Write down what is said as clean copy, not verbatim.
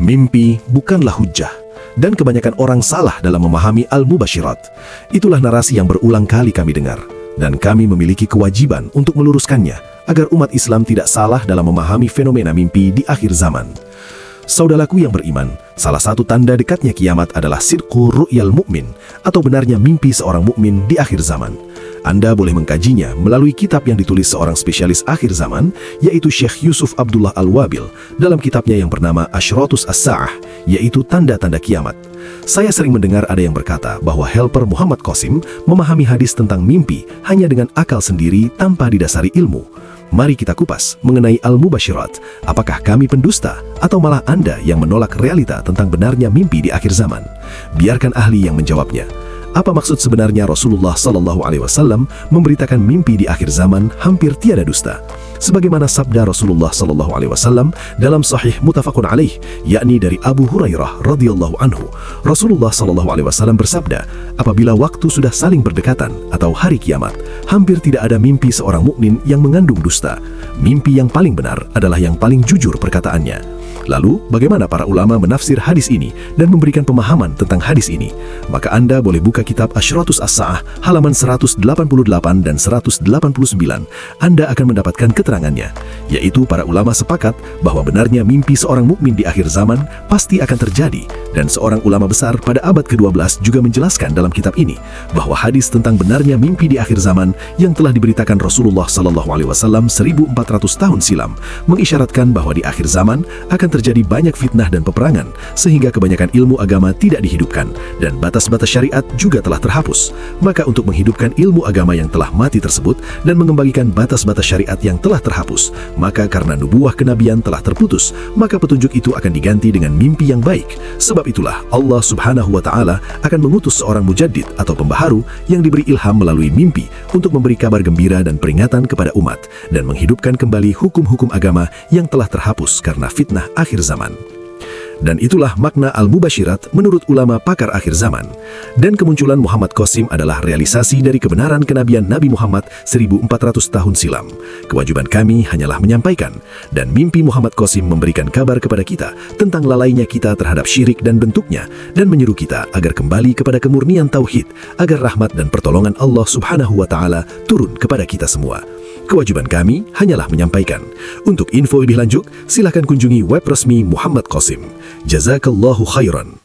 Mimpi bukanlah hujjah, dan kebanyakan orang salah dalam memahami al-mubasyirat. Itulah narasi yang berulang kali kami dengar, dan kami memiliki kewajiban untuk meluruskannya agar umat Islam tidak salah dalam memahami fenomena mimpi di akhir zaman. Saudaraku yang beriman, salah satu tanda dekatnya kiamat adalah sidqu ru'yal mu'min, atau benarnya mimpi seorang mukmin di akhir zaman. Anda boleh mengkajinya melalui kitab yang ditulis seorang spesialis akhir zaman, yaitu Syekh Yusuf Abdullah Al-Wabil, dalam kitabnya yang bernama Asyratus As-Sa'ah, yaitu tanda-tanda kiamat. Saya sering mendengar ada yang berkata bahwa helper Muhammad Qasim memahami hadis tentang mimpi hanya dengan akal sendiri tanpa didasari ilmu. Mari kita kupas mengenai al-mubasyirat. Apakah kami pendusta atau malah Anda yang menolak realita tentang benarnya mimpi di akhir zaman? Biarkan ahli yang menjawabnya. Apa maksud sebenarnya Rasulullah SAW memberitakan mimpi di akhir zaman hampir tiada dusta? Sebagaimana sabda Rasulullah SAW dalam Sahih Muttafaqun Alaih, yakni dari Abu Hurairah radhiyallahu anhu, Rasulullah SAW bersabda, apabila waktu sudah saling berdekatan atau hari kiamat, hampir tidak ada mimpi seorang mukmin yang mengandung dusta. Mimpi yang paling benar adalah yang paling jujur perkataannya. Lalu, bagaimana para ulama menafsir hadis ini dan memberikan pemahaman tentang hadis ini? Maka Anda boleh buka kitab Asyratus As-Sa'ah halaman 188 dan 189. Anda akan mendapatkan keterangannya, yaitu para ulama sepakat bahwa benarnya mimpi seorang mukmin di akhir zaman pasti akan terjadi, dan seorang ulama besar pada abad ke-12 juga menjelaskan dalam kitab ini bahwa hadis tentang benarnya mimpi di akhir zaman yang telah diberitakan Rasulullah SAW 1400 tahun silam mengisyaratkan bahwa di akhir zaman akan terjadi banyak fitnah dan peperangan, sehingga kebanyakan ilmu agama tidak dihidupkan, dan batas-batas syariat juga telah terhapus. Maka untuk menghidupkan ilmu agama yang telah mati tersebut dan mengembalikan batas-batas syariat yang telah terhapus, maka karena nubuah kenabian telah terputus, maka petunjuk itu akan diganti dengan mimpi yang baik. Sebab itulah Allah Subhanahu wa Ta'ala akan mengutus seorang mujaddid atau pembaharu yang diberi ilham melalui mimpi untuk memberi kabar gembira dan peringatan kepada umat, dan menghidupkan kembali hukum-hukum agama yang telah terhapus karena fitnah akhir zaman. Dan itulah makna al-mubasyirat menurut ulama pakar akhir zaman. Dan kemunculan Muhammad Qasim adalah realisasi dari kebenaran kenabian Nabi Muhammad 1400 tahun silam. Kewajiban kami hanyalah menyampaikan, dan mimpi Muhammad Qasim memberikan kabar kepada kita tentang lalainya kita terhadap syirik dan bentuknya, dan menyuruh kita agar kembali kepada kemurnian tauhid, agar rahmat dan pertolongan Allah Subhanahu wa Ta'ala turun kepada kita semua. Kewajiban kami hanyalah menyampaikan. Untuk info lebih lanjut, silakan kunjungi web resmi Muhammad Qasim. Jazakallahu khairan.